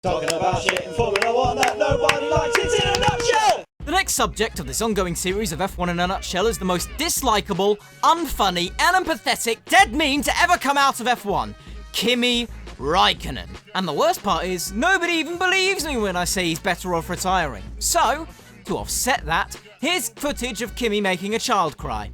Talking about shit in Formula 1 that nobody likes, it's in a nutshell! The next subject of this ongoing series of F1 in a nutshell is the most dislikable, unfunny, and empathetic dead meme to ever come out of F1. Kimi Raikkonen. And the worst part is, nobody even believes me when I say he's better off retiring. So, to offset that, here's footage of Kimi making a child cry.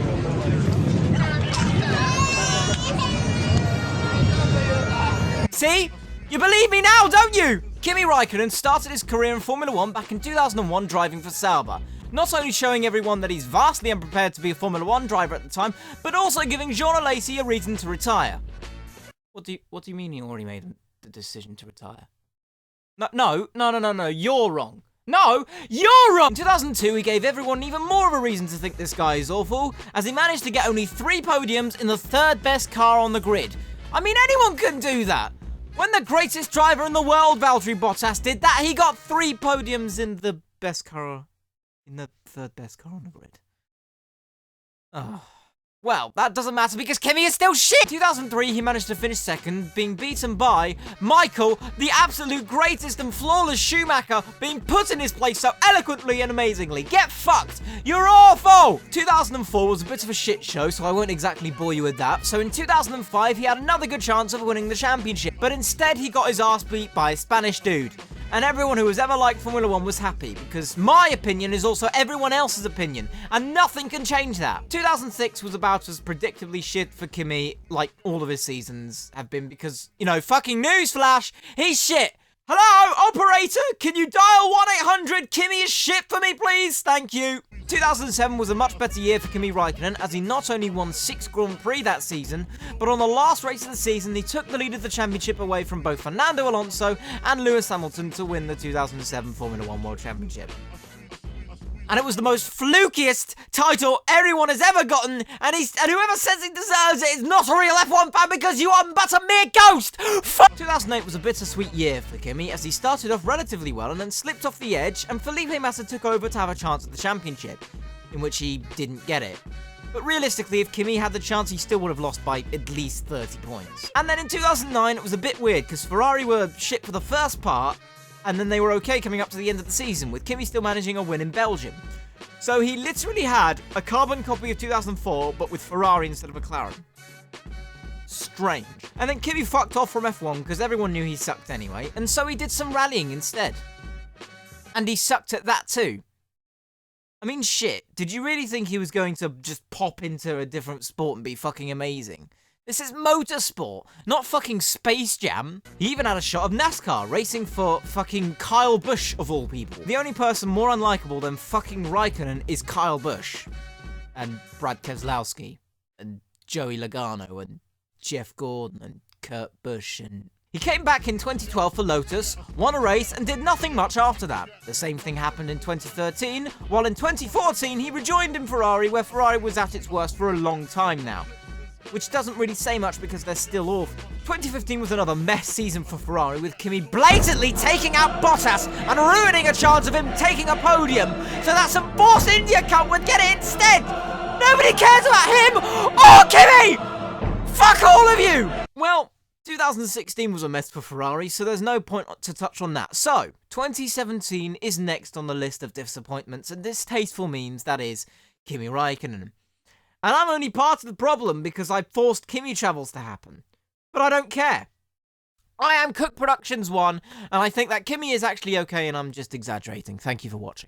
See? You believe me now, don't you? Kimi Raikkonen started his career in Formula 1 back in 2001 driving for Sauber. Not only showing everyone that he's vastly unprepared to be a Formula 1 driver at the time, but also giving Jean Alesi a reason to retire. What do you mean he already made the decision to retire? No, you're wrong. No, you're wrong! In 2002, he gave everyone even more of a reason to think this guy is awful, as he managed to get only 3 podiums in the 3rd best car on the grid. I mean, anyone can do that. When the greatest driver in the world, Valtteri Bottas, did that, he got 3 podiums in the 3rd best car on the grid. Oh. Well, that doesn't matter because Kimi is still shit! In 2003, he managed to finish 2nd, being beaten by Michael, the absolute greatest and flawless Schumacher, being put in his place so eloquently and amazingly. Get fucked! You're awful! 2004 was a bit of a shit show, so I won't exactly bore you with that. So in 2005, he had another good chance of winning the championship, but instead he got his ass beat by a Spanish dude. And everyone who has ever liked Formula 1 was happy, because my opinion is also everyone else's opinion, and nothing can change that. 2006 was about as predictably shit for Kimi, like all of his seasons have been, because, you know, fucking newsflash, he's shit! Hello, operator, can you dial 1-800 Kimi is shit for me, please? Thank you. 2007 was a much better year for Kimi Raikkonen, as he not only won 6 Grand Prix that season, but on the last race of the season, he took the lead of the championship away from both Fernando Alonso and Lewis Hamilton to win the 2007 Formula 1 World Championship. And it was the most flukiest title anyone has ever gotten, and whoever says he deserves it is not a real F1 fan because you are but a mere ghost! Fuck! 2008 was a bittersweet year for Kimi, as he started off relatively well and then slipped off the edge, and Felipe Massa took over to have a chance at the championship, in which he didn't get it. But realistically, if Kimi had the chance, he still would have lost by at least 30 points. And then in 2009, it was a bit weird, because Ferrari were shit for the first part, and then they were okay coming up to the end of the season, with Kimi still managing a win in Belgium. So he literally had a carbon copy of 2004, but with Ferrari instead of McLaren. Strange. And then Kimi fucked off from F1 because everyone knew he sucked anyway, and so he did some rallying instead. And he sucked at that too. I mean, shit, did you really think he was going to just pop into a different sport and be fucking amazing? This is motorsport, not fucking Space Jam. He even had a shot of NASCAR, racing for fucking Kyle Busch, of all people. The only person more unlikable than fucking Raikkonen is Kyle Busch. And Brad Keselowski. And Joey Logano. And Jeff Gordon. And Kurt Busch. And he came back in 2012 for Lotus, won a race, and did nothing much after that. The same thing happened in 2013, while in 2014 he rejoined in Ferrari, where Ferrari was at its worst for a long time now. Which doesn't really say much because they're still awful. 2015 was another mess season for Ferrari, with Kimi blatantly taking out Bottas and ruining a chance of him taking a podium, so that some Force India cunt would get it instead! Nobody cares about him or Kimi! Fuck all of you! Well, 2016 was a mess for Ferrari, so there's no point to touch on that. So, 2017 is next on the list of disappointments and distasteful memes, that is, Kimi Raikkonen. And I'm only part of the problem because I forced Kimi travels to happen. But I don't care. I am Cook Productions 1, and I think that Kimi is actually okay and I'm just exaggerating. Thank you for watching.